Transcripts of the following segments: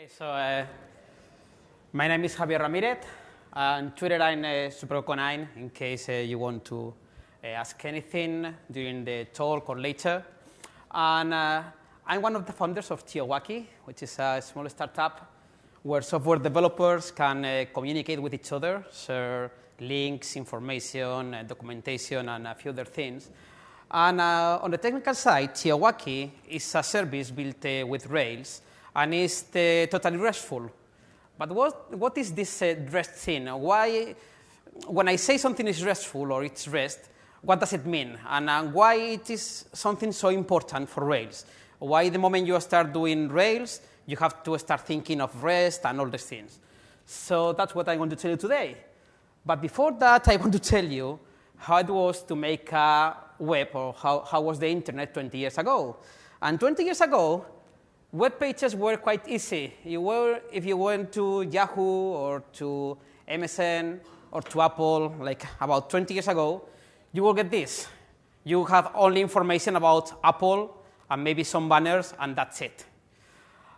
Okay, so my name is Javier Ramirez. On Twitter, I'm Supercoco9 in case you want to ask anything during the talk or later. And I'm one of the founders of Tiowaki, which is a small startup where software developers can communicate with each other, share links, information, documentation, and a few other things. And on the technical side, Tiowaki is a service built with Rails, and is totally RESTful. But what is this REST thing? Why, when I say something is RESTful or it's REST, what does it mean? And why it is something so important for Rails? Why the moment you start doing Rails, you have to start thinking of REST and all these things? So that's what I want to tell you today. But before that, I want to tell you how it was to make a web, or how was the internet 20 years ago. And 20 years ago, web pages were quite easy. If you went to Yahoo or to MSN or to Apple, like about 20 years ago, you will get this. You have only information about Apple and maybe some banners, and that's it.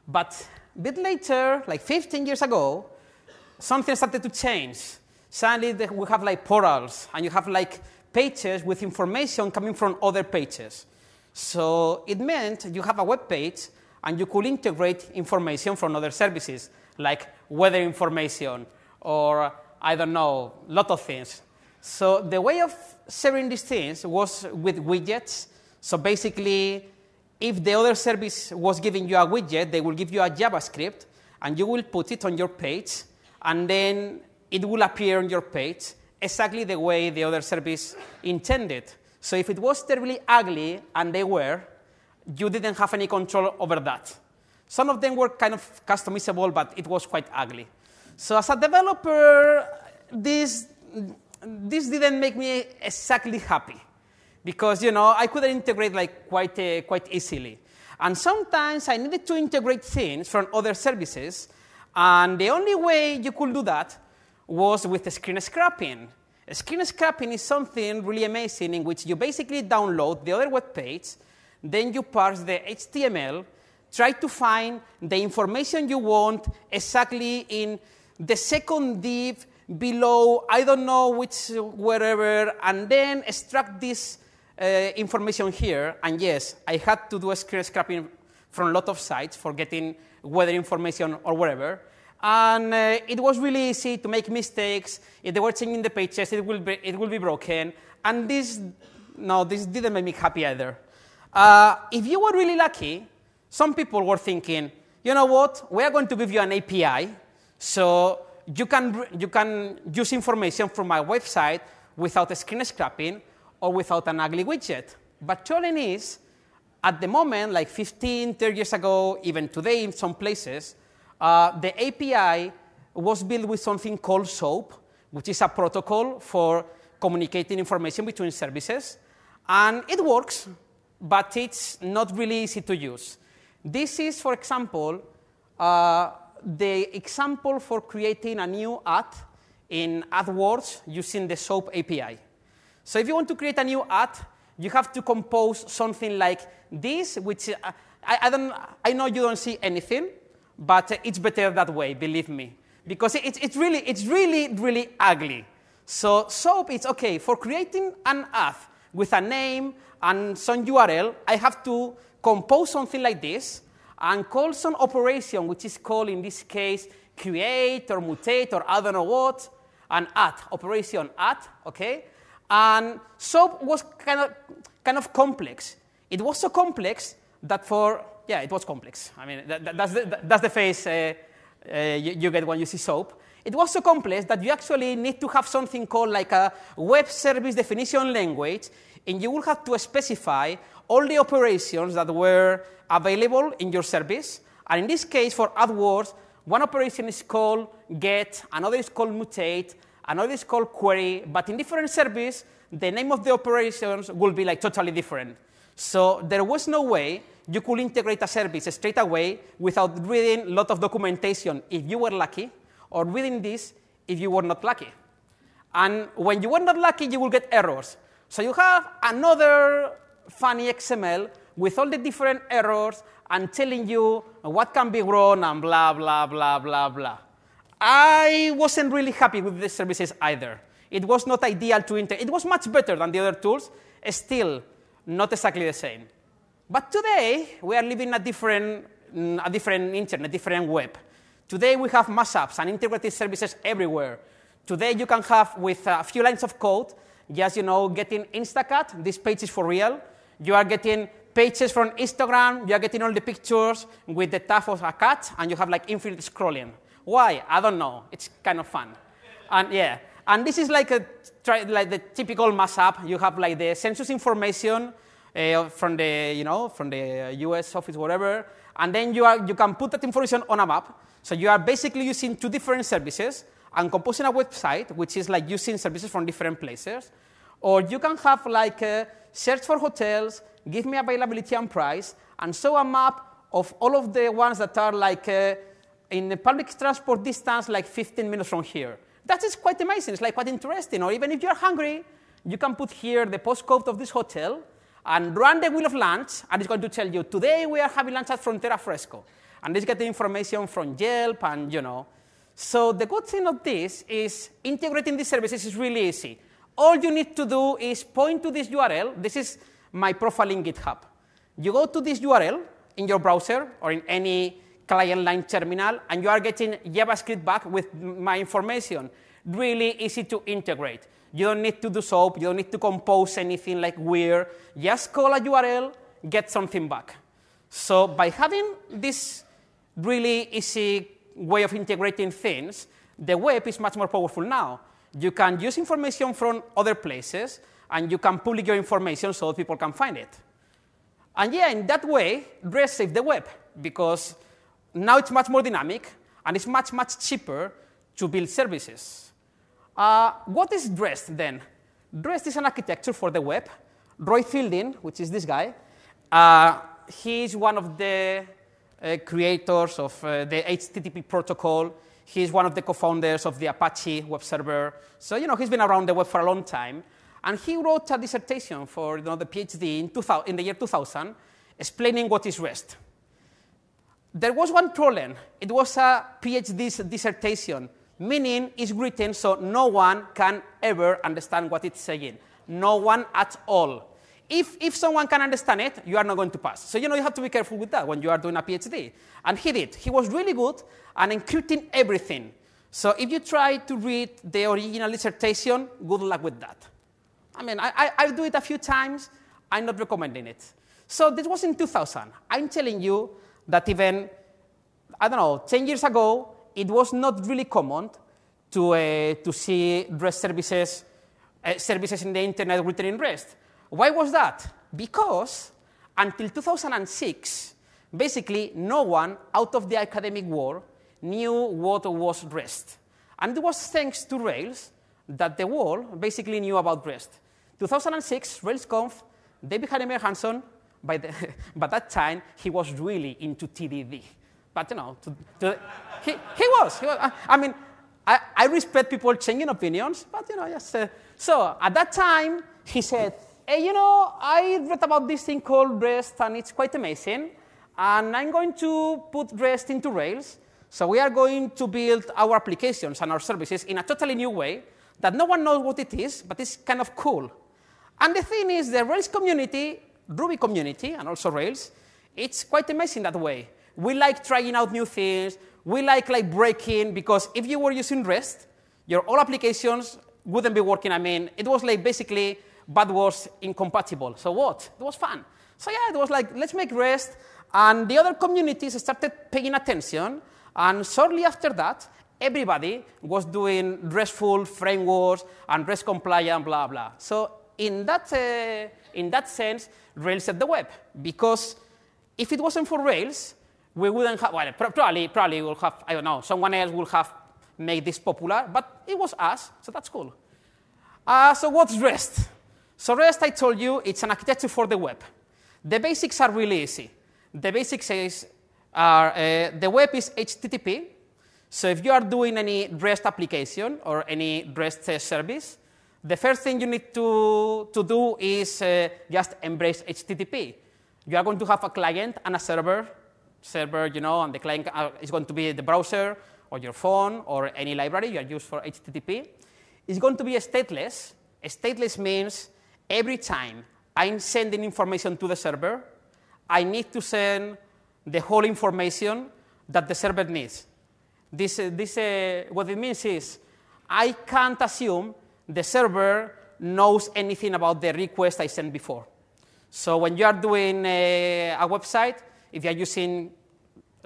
But a bit later, like 15 years ago, something started to change. Suddenly, we have like portals, and you have like pages with information coming from other pages. So it meant you have a web page, and you could integrate information from other services, like weather information, or I don't know, a lot of things. So the way of sharing these things was with widgets. So basically, if the other service was giving you a widget, they will give you a JavaScript, and you will put it on your page, and then it will appear on your page exactly the way the other service intended. So if it was terribly ugly, and they were, you didn't have any control over that. Some of them were kind of customizable, but it was quite ugly. So as a developer, this didn't make me exactly happy, because I couldn't integrate like quite easily. And sometimes I needed to integrate things from other services, and the only way you could do that was with screen scraping. Screen scraping is something really amazing in which you basically download the other web page, then you parse the HTML, try to find the information you want exactly in the second div below, I don't know which, wherever, and then extract this information here. And yes, I had to do a screen scraping from a lot of sites for getting weather information or wherever. And it was really easy to make mistakes. If they were changing the pages, it will be broken. And this didn't make me happy either. If you were really lucky, some people were thinking, you know what, we are going to give you an API, so you can use information from my website without a screen scraping or without an ugly widget. But the challenge is, at the moment, like 15, 30 years ago, even today in some places, the API was built with something called SOAP, which is a protocol for communicating information between services. And it works, but it's not really easy to use. This is, for example, the example for creating a new ad in AdWords using the SOAP API. So if you want to create a new ad, you have to compose something like this, which I know you don't see anything, but it's better that way, believe me, because it's really ugly. So SOAP is okay for creating an ad with a name and some URL. I have to compose something like this and call some operation, which is called, in this case, create or mutate or I don't know what, an add, operation add, okay? And SOAP was kind of complex. It was so complex that it was complex. I mean, that's the face you get when you see SOAP. It was so complex that you actually need to have something called like a web service definition language, and you will have to specify all the operations that were available in your service. And in this case, for AdWords, one operation is called get, another is called mutate, another is called query. But in different services, the name of the operations will be like totally different. So there was no way you could integrate a service straight away without reading a lot of documentation if you were lucky, or reading this if you were not lucky. And when you were not lucky, you will get errors. So you have another funny XML with all the different errors and telling you what can be run and blah, blah, blah, blah, blah. I wasn't really happy with these services either. It was not ideal to integrate. It was much better than the other tools, still not exactly the same. But today, we are living a different internet, different web. Today, we have mass apps and integrated services everywhere. Today, you can have, with a few lines of code, just getting Instacat. This page is for real. You are getting pages from Instagram. You are getting all the pictures with the tag of a cat, and you have like infinite scrolling. Why? I don't know. It's kind of fun. And yeah, and this is like the typical mass app. You have like the census information from the US office, whatever, and then you can put that information on a map. So you are basically using two different services and composing a website, which is like using services from different places. Or you can have like search for hotels, give me availability and price, and show a map of all of the ones that are like in the public transport distance, like 15 minutes from here. That is quite amazing. It's like quite interesting. Or even if you're hungry, you can put here the postcode of this hotel and run the wheel of lunch, and it's going to tell you, today we are having lunch at Frontera Fresco. And this gets the information from Yelp, and So the good thing of this is integrating these services is really easy. All you need to do is point to this URL. This is my profile in GitHub. You go to this URL in your browser or in any client-line terminal, and you are getting JavaScript back with my information. Really easy to integrate. You don't need to do SOAP. You don't need to compose anything like weird. Just call a URL, get something back. So by having this really easy way of integrating things, the web is much more powerful now. You can use information from other places, and you can publish your information so people can find it. And yeah, in that way, REST saved the web, because now it's much more dynamic, and it's much, much cheaper to build services. What is REST then? REST is an architecture for the web. Roy Fielding, which is this guy, he's one of the creators of the HTTP protocol. He's one of the co-founders of the Apache web server. So he's been around the web for a long time. And he wrote a dissertation for the PhD in the year 2000, explaining what is REST. There was one problem. It was a PhD dissertation, meaning it's written so no one can ever understand what it's saying. No one at all. If someone can understand it, you are not going to pass. So you have to be careful with that when you are doing a PhD. And he did. He was really good at encrypting everything. So if you try to read the original dissertation, good luck with that. I mean, I do it a few times. I'm not recommending it. So this was in 2000. I'm telling you that even, 10 years ago, it was not really common to see REST services in the internet written in REST. Why was that? Because until 2006, basically no one out of the academic world knew what was REST. And it was thanks to Rails that the world basically knew about REST. 2006, RailsConf, David Heinemeier Hansson, by that time, he was really into TDD. But, he was. I mean, I respect people changing opinions, but, so at that time, he said, hey, I read about this thing called REST, and it's quite amazing, and I'm going to put REST into Rails, so we are going to build our applications and our services in a totally new way that no one knows what it is, but it's kind of cool. And the thing is, the Rails community, Ruby community, and also Rails, it's quite amazing that way. We like trying out new things. We like breaking, because if you were using REST, your all applications wouldn't be working. I mean, it was like basically bad was incompatible. So what? It was fun. So yeah, it was like, let's make REST. And the other communities started paying attention. And shortly after that, everybody was doing RESTful frameworks and REST compliant, blah, blah. So in that sense, Rails saved the web. Because if it wasn't for Rails, we wouldn't have, well, probably we'll have, I don't know, someone else will have made this popular. But it was us, so that's cool. So what's REST? So REST, I told you, it's an architecture for the web. The basics are really easy. The basics are the web is HTTP. So if you are doing any REST application or any REST service, the first thing you need to do is just embrace HTTP. You are going to have a client and a server server, and the client is going to be the browser or your phone or any library you are used for HTTP. It's going to be stateless. Stateless means every time I'm sending information to the server, I need to send the whole information that the server needs. What it means is I can't assume the server knows anything about the request I sent before. So when you are doing a website, if you are using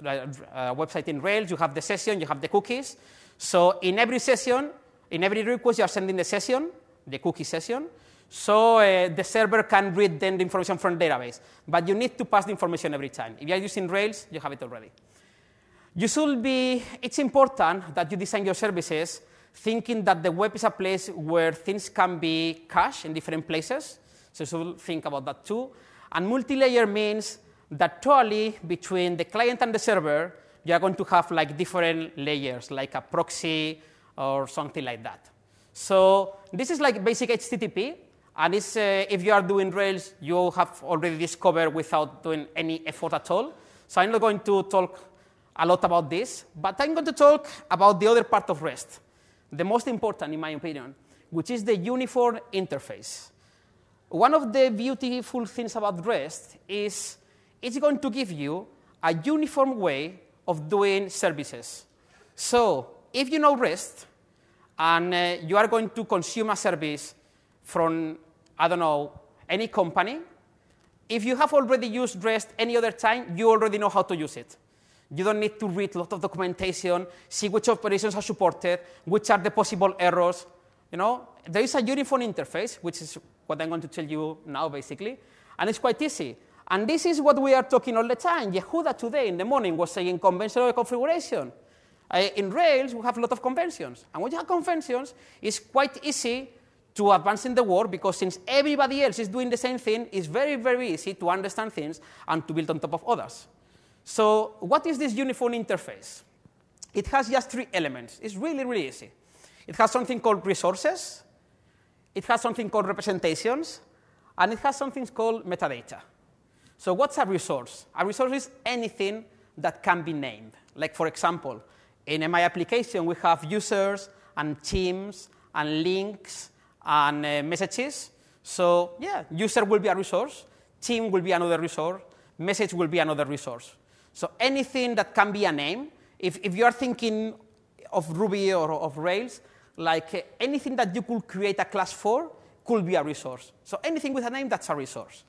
a website in Rails, you have the session, you have the cookies. So in every session, in every request, you are sending the session, the cookie session. So the server can read then the information from the database. But you need to pass the information every time. If you are using Rails, you have it already. It's important that you design your services thinking that the web is a place where things can be cached in different places. So you should think about that too. And multi-layer means that totally between the client and the server, you are going to have like different layers, like a proxy or something like that. So this is like basic HTTP. And if you are doing Rails, you have already discovered without doing any effort at all. So I'm not going to talk a lot about this, but I'm going to talk about the other part of REST, the most important in my opinion, which is the uniform interface. One of the beautiful things about REST is it's going to give you a uniform way of doing services. So if you know REST and you are going to consume a service from, I don't know, any company, if you have already used REST any other time, you already know how to use it. You don't need to read a lot of documentation, see which operations are supported, which are the possible errors. There is a uniform interface, which is what I'm going to tell you now, basically, and it's quite easy. And this is what we are talking all the time. Yehuda today in the morning was saying conventional configuration. In Rails, we have a lot of conventions. And when you have conventions, it's quite easy to advance in the world because since everybody else is doing the same thing, it's very, very easy to understand things and to build on top of others. So what is this uniform interface? It has just 3 elements. It's really, really easy. It has something called resources. It has something called representations. And it has something called metadata. So what's a resource? A resource is anything that can be named. Like, for example, in my application, we have users and teams and links and messages. So, yeah, user will be a resource. Team will be another resource. Message will be another resource. So anything that can be a name, if you are thinking of Ruby or of Rails, like anything that you could create a class for could be a resource. So anything with a name, that's a resource.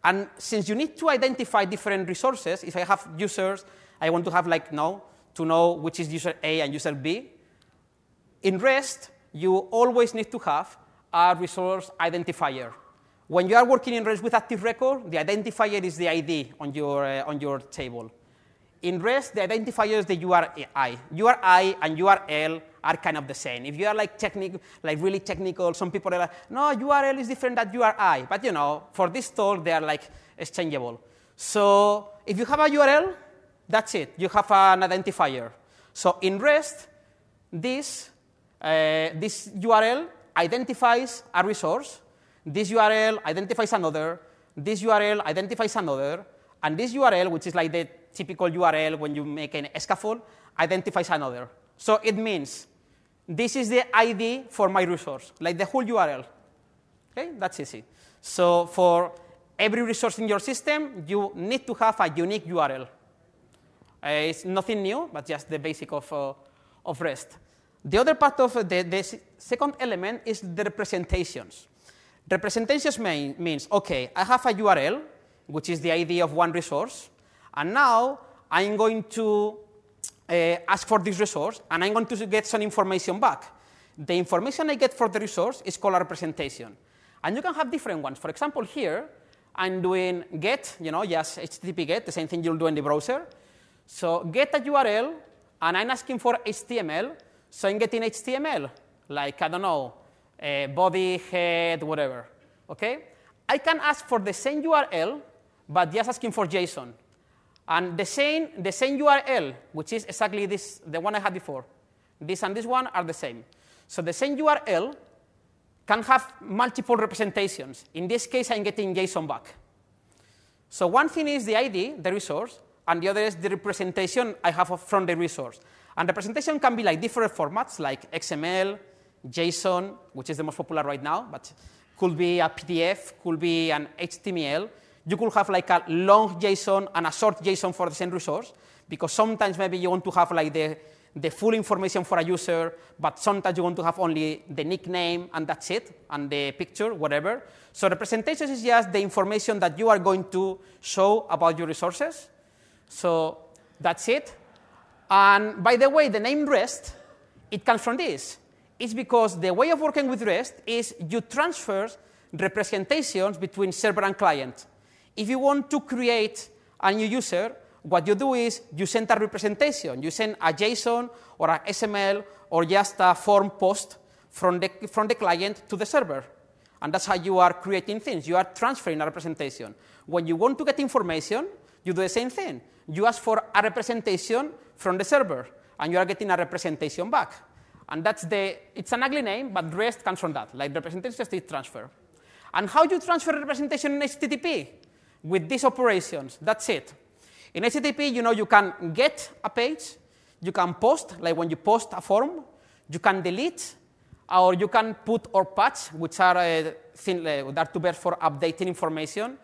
And since you need to identify different resources, if I have users, I want to have to know which is user A and user B. In REST, you always need to have a resource identifier. When you are working in REST with active record, the identifier is the ID on your table. In REST, the identifier is the URI. URI and URL are kind of the same. If you are really technical, some people are like, no, URL is different than URI. But for this talk, they are exchangeable. So if you have a URL, that's it. You have an identifier. So in REST, this URL identifies a resource. This URL identifies another. This URL identifies another. And this URL, which is like the typical URL when you make an scaffold, identifies another. So it means this is the ID for my resource, like the whole URL. Okay, that's easy. So for every resource in your system, you need to have a unique URL. It's nothing new, but just the basic of REST. The other part of the second element is the representations. Representations means, okay, I have a URL, which is the ID of one resource, and now I'm going to ask for this resource, and I'm going to get some information back. The information I get for the resource is called a representation. And you can have different ones. For example, here, I'm doing get, just HTTP get, the same thing you'll do in the browser. So get a URL, and I'm asking for HTML, so I'm getting HTML, like, I don't know, body, head, whatever. Okay? I can ask for the same URL, but just asking for JSON. And the same URL, which is exactly this, the one I had before, this and this one are the same. So the same URL can have multiple representations. In this case, I'm getting JSON back. So one thing is the ID, the resource, and the other is the representation I have from the resource. And representation can be like different formats, like XML, JSON, which is the most popular right now, but could be a PDF, could be an HTML. You could have like a long JSON and a short JSON for the same resource, because sometimes maybe you want to have like the full information for a user, but sometimes you want to have only the nickname and that's it, and the picture, whatever. So representation is just the information that you are going to show about your resources. So that's it. And by the way, the name REST, it comes from this. It's because the way of working with REST is you transfer representations between server and client. If you want to create a new user, what you do is you send a representation. You send a JSON or a XML or just a form post from the client to the server. And that's how you are creating things. You are transferring a representation. When you want to get information, you do the same thing. You ask for a representation from the server, and you are getting a representation back. And it's an ugly name, but REST comes from that, like representation state transfer. And how you transfer representation in HTTP? With these operations, that's it. In HTTP, you can get a page, you can post, like when you post a form, you can delete, or you can put or patch, which are two verbs for updating information.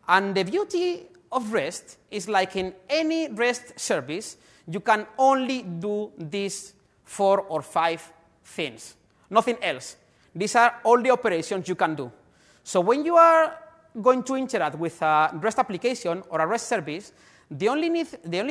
And the beauty of REST is like in any REST service, you can only do these 4 or 5 things, nothing else. These are all the operations you can do. So when you are going to interact with a REST application or a REST service, the only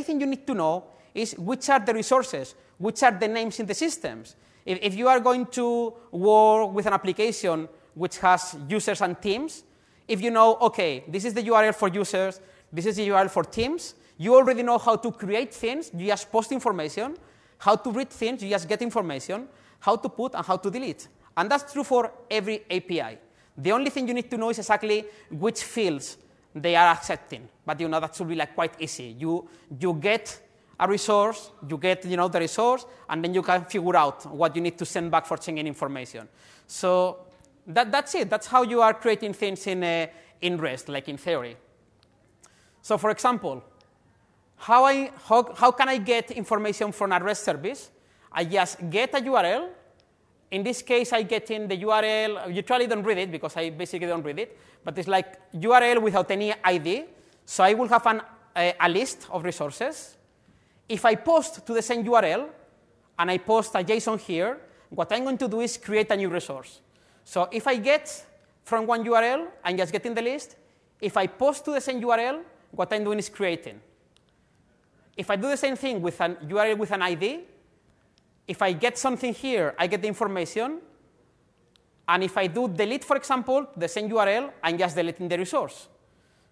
thing you need to know is which are the resources, which are the names in the systems. If you are going to work with an application which has users and teams, if you know, OK, this is the URL for users, this is the URL for teams, you already know how to create things, you just post information, how to read things, you just get information, how to put and how to delete. And that's true for every API. The only thing you need to know is exactly which fields they are accepting. But that should be like quite easy. You get a resource, you get the resource, and then you can figure out what you need to send back for changing information. So that's it. That's how you are creating things in REST, like in theory. So for example, how can I get information from a REST service? I just get a URL. In this case, I get in the URL. You usually don't read it because I basically don't read it. But it's like URL without any ID. So I will have a list of resources. If I post to the same URL, and I post a JSON here, what I'm going to do is create a new resource. So if I get from one URL, I'm just getting the list. If I post to the same URL, what I'm doing is creating. If I do the same thing with an URL with an ID, if I get something here, I get the information. And if I do delete, for example, the same URL, I'm just deleting the resource.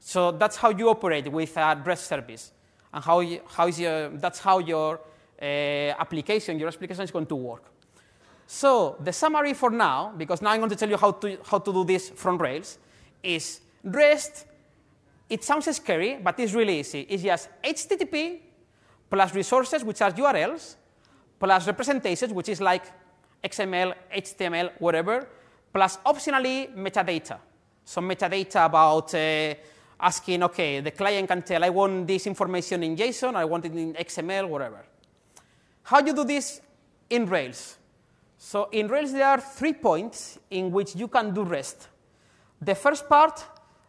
So that's how you operate with a REST service. And that's how your application is going to work. So the summary for now, because now I'm going to tell you how to do this from Rails, is REST. It sounds scary, but it's really easy. It's just HTTP plus resources, which are URLs, plus representations, which is like XML, HTML, whatever, plus optionally metadata. So metadata about asking, OK, the client can tell, I want this information in JSON, I want it in XML, whatever. How do you do this in Rails? So in Rails, there are 3 points in which you can do REST. The first part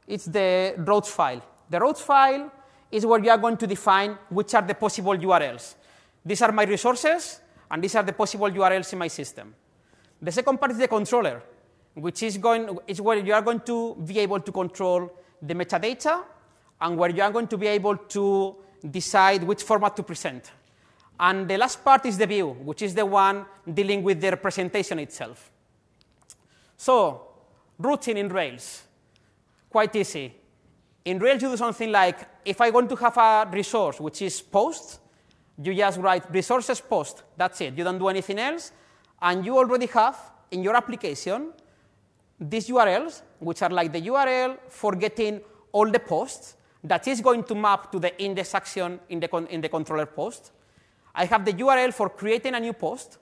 is the routes file. The routes file is where you are going to define which are the possible URLs. These are my resources, and these are the possible URLs in my system. The second part is the controller, which is where you are going to be able to control the metadata and where you are going to be able to decide which format to present. And the last part is the view, which is the one dealing with the representation itself. So routing in Rails, quite easy. In Rails, you do something like, if I want to have a resource which is post, you just write resources post. That's it. You don't do anything else. And you already have in your application these URLs, which are like the URL for getting all the posts that is going to map to the index action in the controller post. I have the URL for creating a new post,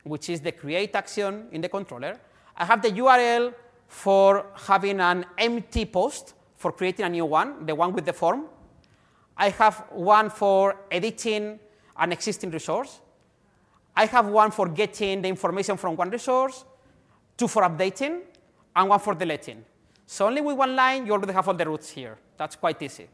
which is the create action in the controller. I have the URL for having an empty post for creating a new one, the one with the form. I have one for editing an existing resource. I have one for getting the information from one resource, two for updating, and one for deleting. So only with one line, you already have all the routes here. That's quite easy.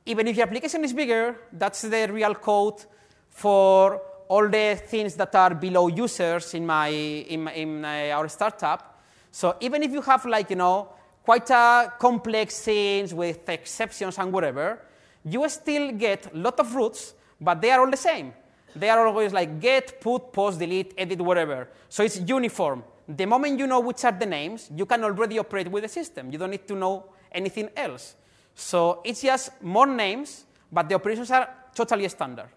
Even if your application is bigger, that's the real code for all the things that are below users in our startup. So even if you have quite a complex things with exceptions and whatever, you still get a lot of routes, but they are all the same. They are always like get, put, post, delete, edit, whatever. So it's uniform. The moment you know which are the names, you can already operate with the system. You don't need to know anything else. So it's just more names, but the operations are totally standard.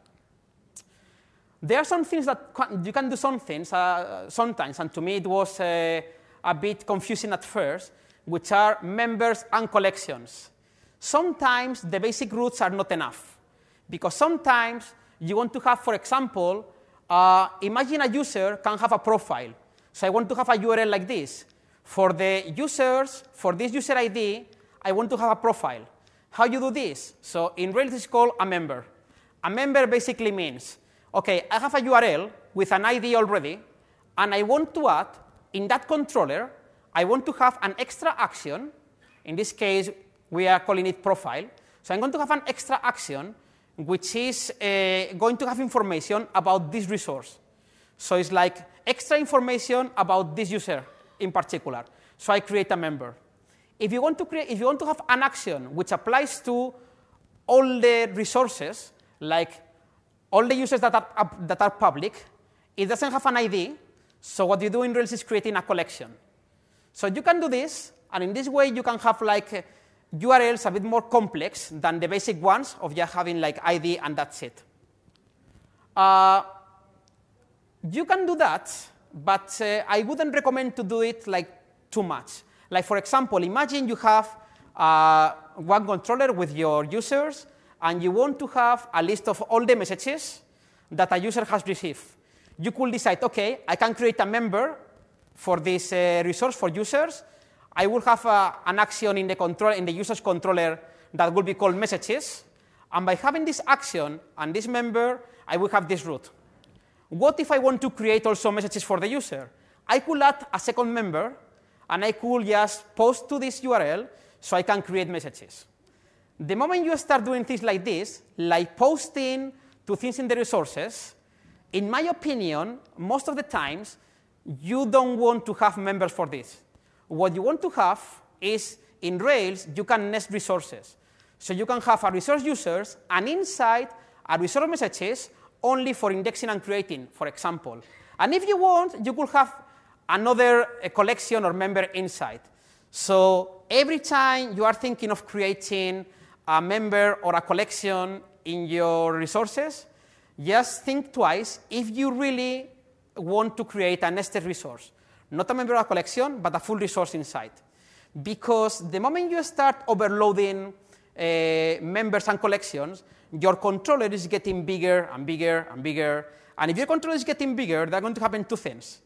There are some things that you can do some things sometimes, and to me it was a bit confusing at first, which are members and collections. Sometimes the basic routes are not enough, because sometimes you want to have, for example, imagine a user can have a profile. So I want to have a URL like this. For the users, for this user ID, I want to have a profile. How you do this? So in Rails, it's called a member. A member basically means, OK, I have a URL with an ID already, and I want to add, in that controller, I want to have an extra action. In this case, we are calling it profile. So I'm going to have an extra action, which is going to have information about this resource. So it's like extra information about this user in particular. So I create a member. If you want to have an action which applies to all the resources, like all the users that are public, it doesn't have an ID. So what you do in Rails is creating a collection. So you can do this, and in this way you can have like URLs a bit more complex than the basic ones of just having like ID and that's it. You can do that, but I wouldn't recommend to do it like too much. Like for example, imagine you have one controller with your users, and you want to have a list of all the messages that a user has received. You could decide, OK, I can create a member for this resource for users. I will have an action in the user's controller that will be called messages. And by having this action and this member, I will have this route. What if I want to create also messages for the user? I could add a second member, and I could just post to this URL so I can create messages. The moment you start doing things like this, like posting to things in the resources, in my opinion, most of the times, you don't want to have members for this. What you want to have is, in Rails, you can nest resources. So you can have a resource users, and inside a resource messages only for indexing and creating, for example. And if you want, you could have another collection or member inside. So every time you are thinking of creating a member or a collection in your resources, just think twice if you really want to create a nested resource. Not a member or a collection, but a full resource inside. Because the moment you start overloading members and collections, your controller is getting bigger and bigger and bigger. And if your controller is getting bigger, there are going to happen two things.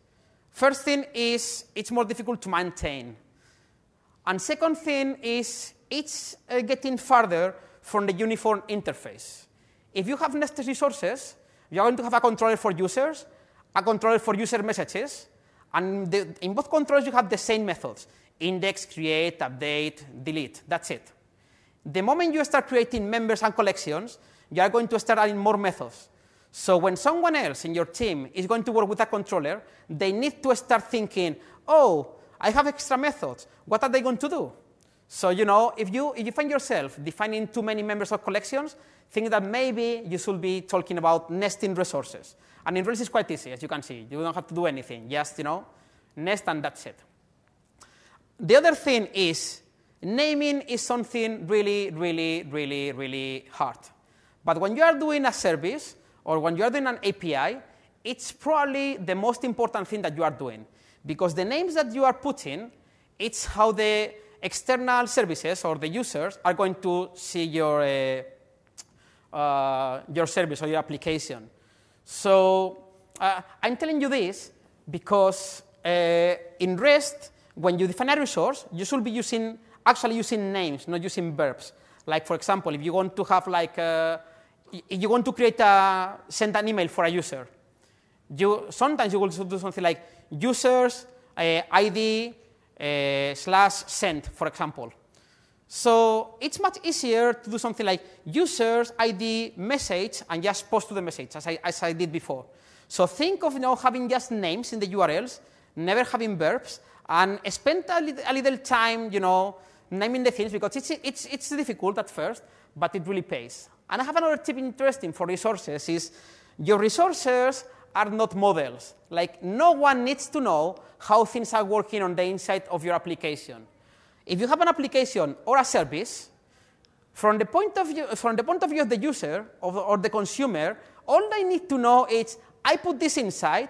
First thing is it's more difficult to maintain. And second thing is it's getting farther from the uniform interface. If you have nested resources, you're going to have a controller for users, a controller for user messages, and in both controllers you have the same methods: index, create, update, delete. That's it. The moment you start creating members and collections, you are going to start adding more methods. So when someone else in your team is going to work with a controller, they need to start thinking, oh, I have extra methods. What are they going to do? So if you find yourself defining too many members or collections, think that maybe you should be talking about nesting resources. And in Rails, it's quite easy, as you can see. You don't have to do anything. Just nest, and that's it. The other thing is naming is something really, really, really, really hard. But when you are doing a service or when you are doing an API, it's probably the most important thing that you are doing. Because the names that you are putting, it's how the external services or the users are going to see your service or your application. So I'm telling you this because in REST, when you define a resource, you should be actually using names, not using verbs. Like, for example, if you want to have like, if you want to send an email for a user, sometimes you will do something like users ID /send, for example. So it's much easier to do something like users ID message and just post to the message, as I did before. So think of having just names in the URLs, never having verbs, and spend a little time naming the things, because it's difficult at first, but it really pays. And I have another tip interesting for resources is your resources are not models. Like, no one needs to know how things are working on the inside of your application. If you have an application or a service, from the point of view of the user or the consumer, all they need to know is, I put this inside,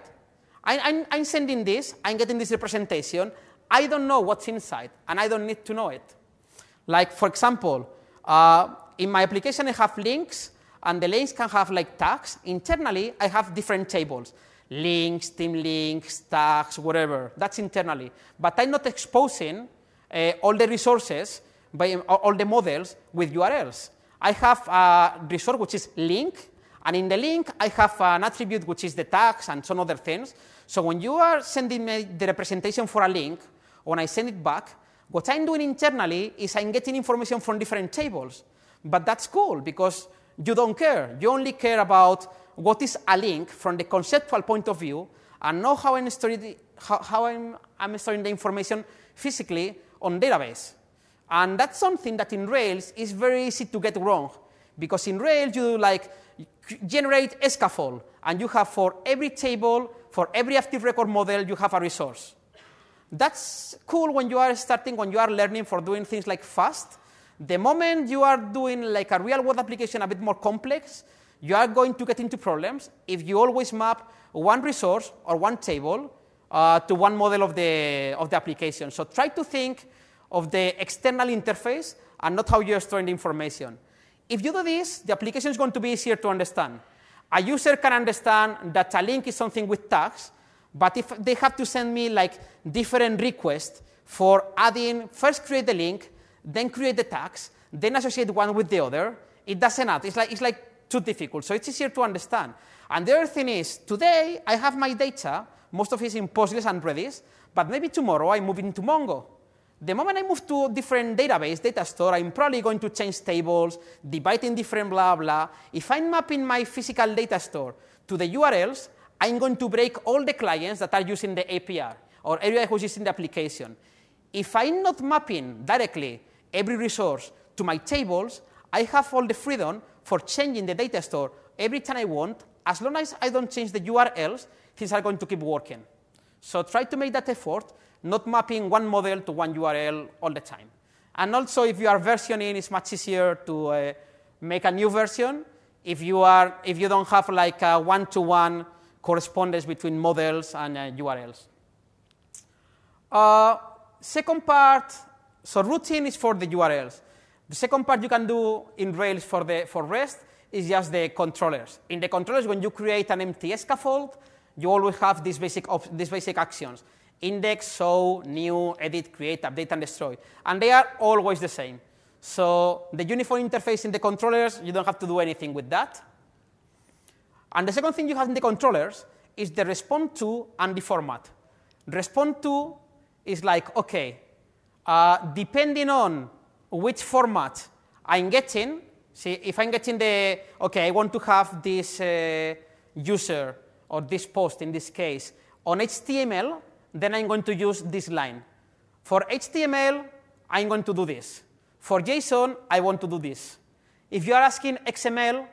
I'm sending this, I'm getting this representation, I don't know what's inside, and I don't need to know it. Like, for example, in my application I have links, and the links can have like tags. Internally, I have different tables. Links, team links, tags, whatever. That's internally. But I'm not exposing all the resources, all the models with URLs. I have a resource which is link, and in the link, I have an attribute which is the tags and some other things. So when you are sending me the representation for a link, when I send it back, what I'm doing internally is I'm getting information from different tables. But that's cool, because you don't care. You only care about what is a link from the conceptual point of view, and know how I'm storing the information physically on database. And that's something that in Rails is very easy to get wrong, because in Rails you generate a scaffold, and you have for every table, for every active record model, you have a resource. That's cool when you are starting, when you are learning for doing things like fast. The moment you are doing like a real-world application a bit more complex, you are going to get into problems if you always map one resource or one table to one model of the application. So try to think of the external interface and not how you are storing the information. If you do this, the application is going to be easier to understand. A user can understand that a link is something with tags, but if they have to send me like different requests for adding, first create the link, then create the tags, then associate one with the other, it doesn't add. It's like too difficult. So it's easier to understand. And the other thing is, today I have my data, most of it is in Postgres and Redis, but maybe tomorrow I move into Mongo. The moment I move to a different database, data store, I'm probably going to change tables, divide in different blah, blah. If I'm mapping my physical data store to the URLs, I'm going to break all the clients that are using the API or everybody who's using the application. If I'm not mapping directly every resource to my tables, I have all the freedom for changing the data store every time I want. As long as I don't change the URLs, things are going to keep working. So try to make that effort, not mapping one model to one URL all the time. And also, if you are versioning, it's much easier to make a new version if you don't have like a one-to-one correspondence between models and URLs. Second part, so routing is for the URLs. The second part you can do in Rails for REST is just the controllers. In the controllers, when you create an empty scaffold, you always have these basic actions. Index, show, new, edit, create, update, and destroy. And they are always the same. So the uniform interface in the controllers, you don't have to do anything with that. And the second thing you have in the controllers is the respond to and the format. Respond to is like, OK, depending on which format I'm getting, see, if I'm getting OK, I want to have this user or this post in this case on HTML, then I'm going to use this line. For HTML, I'm going to do this. For JSON, I want to do this. If you are asking XML,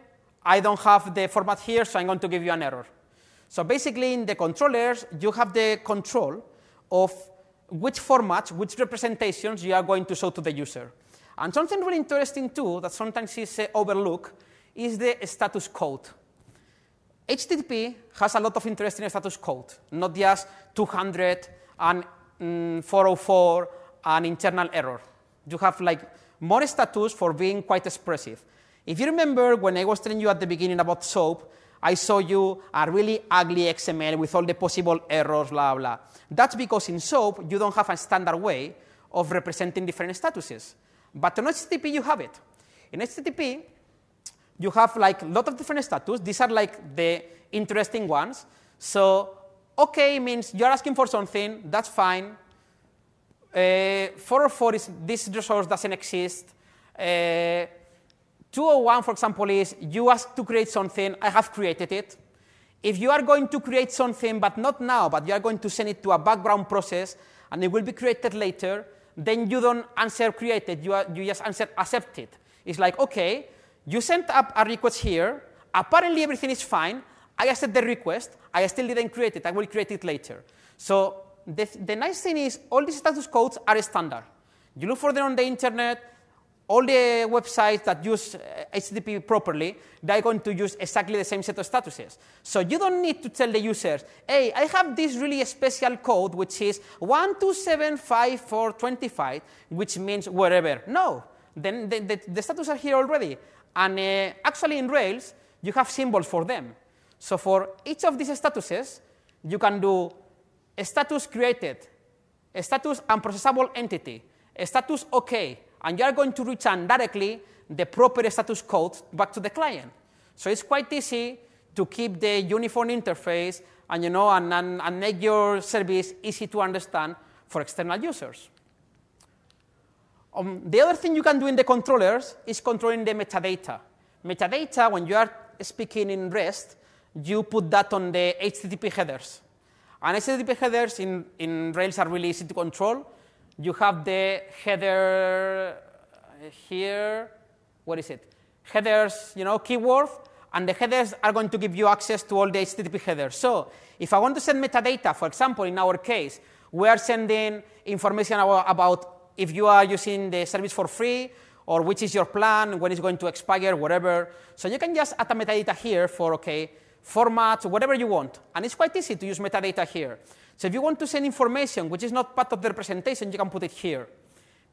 I don't have the format here, so I'm going to give you an error. So basically, in the controllers, you have the control of which formats, which representations you are going to show to the user. And something really interesting, too, that sometimes is overlooked, is the status code. HTTP has a lot of interesting status code, not just 200 and 404 and internal error. You have like more status for being quite expressive. If you remember when I was telling you at the beginning about SOAP, I showed you a really ugly XML with all the possible errors, blah, blah. That's because in SOAP, you don't have a standard way of representing different statuses. But on HTTP, you have it. In HTTP, you have like a lot of different status. These are like the interesting ones. So OK means you're asking for something. That's fine. 404 is this resource doesn't exist. 201, for example, is you ask to create something. I have created it. If you are going to create something, but not now, but you are going to send it to a background process, and it will be created later, then you don't answer created. You just answer accepted. It's like, OK, you sent up a request here. Apparently, everything is fine. I accept the request. I still didn't create it. I will create it later. So the nice thing is all these status codes are standard. You look for them on the internet. All the websites that use HTTP properly, they're going to use exactly the same set of statuses. So you don't need to tell the users, hey, I have this really special code, which is 1275425, which means wherever. No, then the status are here already. And actually in Rails, you have symbols for them. So for each of these statuses, you can do a status created, a status unprocessable entity, a status OK, and you are going to return directly the proper status code back to the client. So it's quite easy to keep the uniform interface and, and make your service easy to understand for external users. The other thing you can do in the controllers is controlling the metadata. Metadata, when you are speaking in REST, you put that on the HTTP headers. And HTTP headers in Rails are really easy to control. You have the header here, what is it? Headers, keyword, and the headers are going to give you access to all the HTTP headers. So if I want to send metadata, for example, in our case, we are sending information about if you are using the service for free, or which is your plan, when it's going to expire, whatever. So you can just add a metadata here for, format, whatever you want. And it's quite easy to use metadata here. So if you want to send information which is not part of the representation, you can put it here.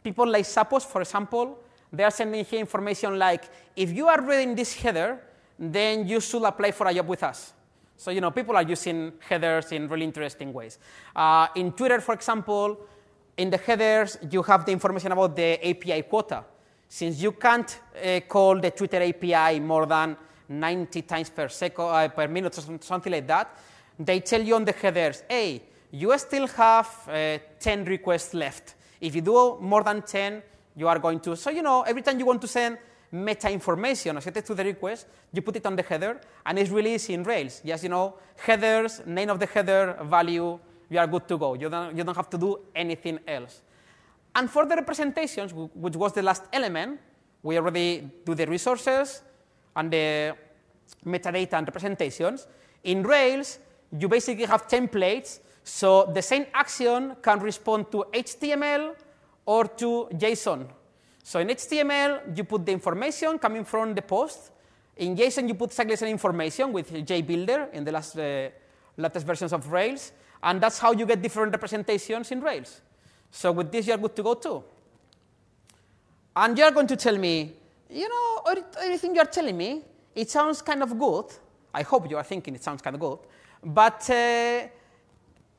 People like Sapos, for example, they are sending here information like, if you are reading this header, then you should apply for a job with us. So people are using headers in really interesting ways. In Twitter, for example, in the headers, you have the information about the API quota. Since you can't call the Twitter API more than 90 times per minute or something like that, they tell you on the headers, hey, you still have 10 requests left. If you do more than 10, you are going to. So, every time you want to send meta information associated to the request, you put it on the header, and it's really easy in Rails. Just, headers, name of the header, value, you are good to go. You don't have to do anything else. And for the representations, which was the last element, we already do the resources and the metadata and representations. In Rails, you basically have templates. So the same action can respond to HTML or to JSON. So in HTML, you put the information coming from the post. In JSON, you put exactly the same information with JBuilder in the latest versions of Rails. And that's how you get different representations in Rails. So with this, you're good to go too. And you're going to tell me, everything you're telling me, it sounds kind of good. I hope you are thinking it sounds kind of good. But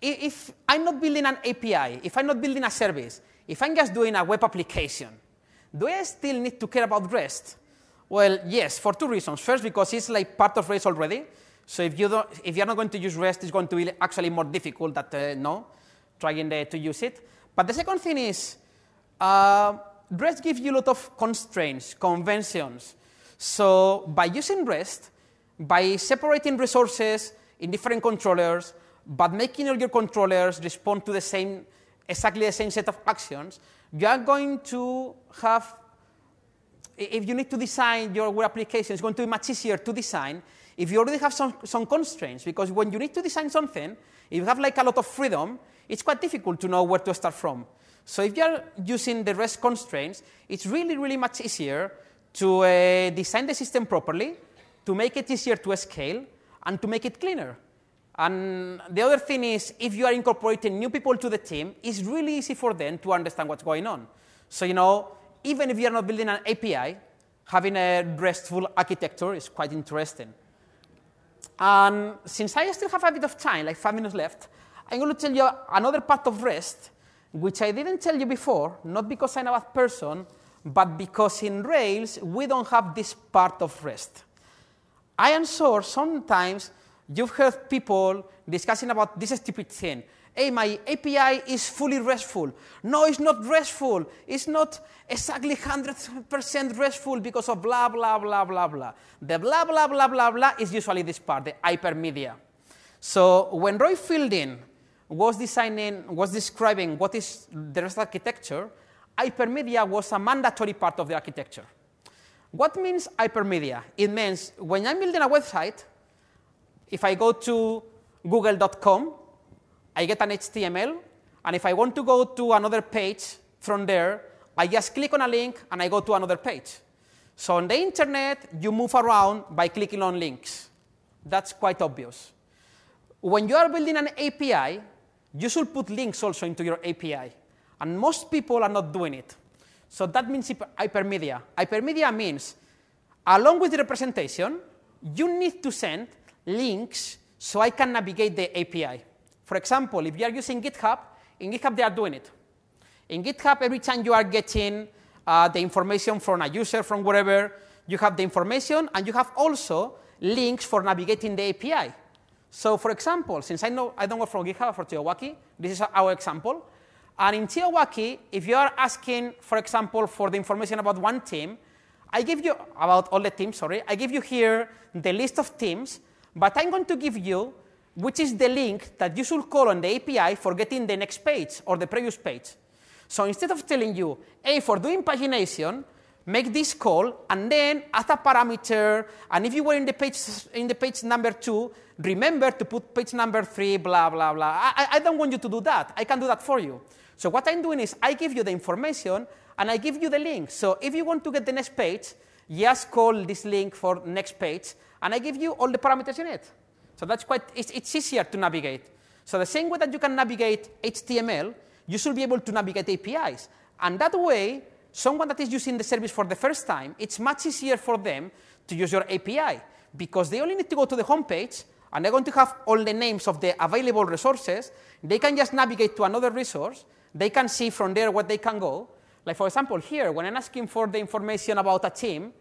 if I'm not building an API, if I'm not building a service, if I'm just doing a web application, do I still need to care about REST? Well, yes, for two reasons. First, because it's like part of Rails already. So if you're not going to use REST, it's going to be actually more difficult than trying to use it. But the second thing is, REST gives you a lot of constraints, conventions. So by using REST, by separating resources in different controllers, but making all your controllers respond to exactly the same set of actions, you are going to have, if you need to design your web application, it's going to be much easier to design if you already have some constraints. Because when you need to design something, if you have like a lot of freedom, it's quite difficult to know where to start from. So if you're using the REST constraints, it's really, really much easier to design the system properly, to make it easier to scale, and to make it cleaner. And the other thing is, if you are incorporating new people to the team, it's really easy for them to understand what's going on. So, even if you're not building an API, having a RESTful architecture is quite interesting. And since I still have a bit of time, like 5 minutes left, I'm going to tell you another part of REST, which I didn't tell you before, not because I'm a bad person, but because in Rails, we don't have this part of REST. I am sure sometimes you've heard people discussing about this stupid thing. Hey, my API is fully RESTful. No, it's not RESTful. It's not exactly 100% RESTful because of blah, blah, blah, blah, blah. The blah, blah, blah, blah, blah is usually this part, the hypermedia. So when Roy Fielding was describing what is the REST architecture, hypermedia was a mandatory part of the architecture. What means hypermedia? It means when I'm building a website, if I go to google.com, I get an HTML, and if I want to go to another page from there, I just click on a link and I go to another page. So on the internet, you move around by clicking on links. That's quite obvious. When you are building an API, you should put links also into your API. And most people are not doing it. So that means hypermedia. Hypermedia means, along with the representation, you need to send links so I can navigate the API. For example, if you are using GitHub, in GitHub they are doing it. In GitHub, every time you are getting the information from a user, from wherever, you have the information, and you have also links for navigating the API. So for example, since I don't work for GitHub, for Tiowaki, this is our example. And in Tiowaki, if you are asking, for example, for the information about one team, I give you, about all the teams, sorry, I give you here the list of teams, but I'm going to give you which is the link that you should call on the API for getting the next page or the previous page. So instead of telling you, hey, for doing pagination, make this call, and then add a parameter, and if you were in the page number 2, remember to put page number 3, blah, blah, blah. I don't want you to do that. I can do that for you. So what I'm doing is I give you the information, and I give you the link. So if you want to get the next page, just call this link for next page, and I give you all the parameters in it. So that's it's easier to navigate. So the same way that you can navigate HTML, you should be able to navigate APIs. And that way, someone that is using the service for the first time, it's much easier for them to use your API, because they only need to go to the home page, and they're going to have all the names of the available resources. They can just navigate to another resource. They can see from there where they can go. Like, for example, here, when I'm asking for the information about a team,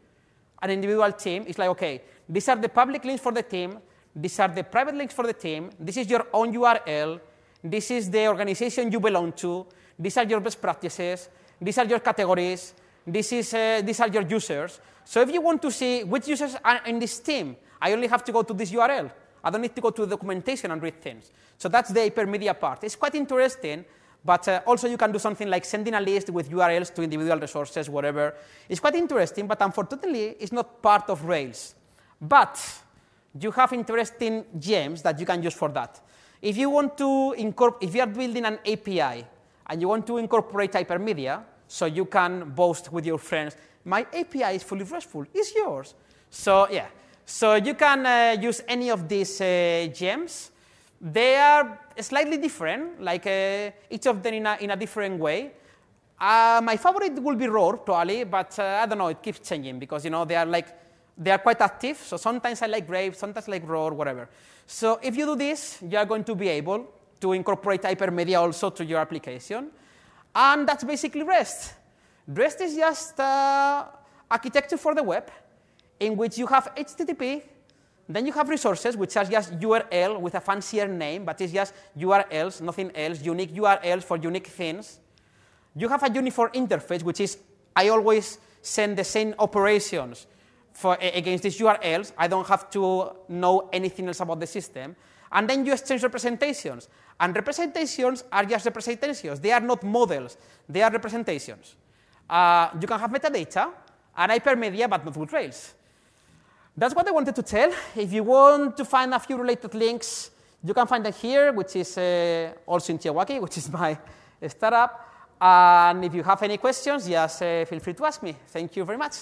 an individual team, it's like, OK, these are the public links for the team. These are the private links for the team. This is your own URL. This is the organization you belong to. These are your best practices. These are your categories. These are your users. So if you want to see which users are in this team, I only have to go to this URL. I don't need to go to the documentation and read things. So that's the hypermedia part. It's quite interesting, but also you can do something like sending a list with URLs to individual resources, whatever. It's quite interesting, but unfortunately, it's not part of Rails. But you have interesting gems that you can use for that. If you want to if you are building an API and you want to incorporate hypermedia, so you can boast with your friends, my API is fully RESTful, it's yours. So yeah, so you can use any of these gems. They are slightly different, like each of them in a different way. My favorite will be Roar, probably, but I don't know, it keeps changing because they are quite active, so sometimes I like Brave, sometimes I like Roar, whatever. So if you do this, you are going to be able to incorporate hypermedia also to your application. And that's basically REST. REST is just architecture for the web in which you have HTTP, then you have resources, which are just URL with a fancier name, but it's just URLs, nothing else, unique URLs for unique things. You have a uniform interface, which is I always send the same operations against these URLs. I don't have to know anything else about the system. And then you exchange representations. And representations are just representations. They are not models. They are representations. You can have metadata and hypermedia, but not with Rails. That's what I wanted to tell. If you want to find a few related links, you can find them here, which is also in Tiowaki, which is my startup. And if you have any questions, just feel free to ask me. Thank you very much.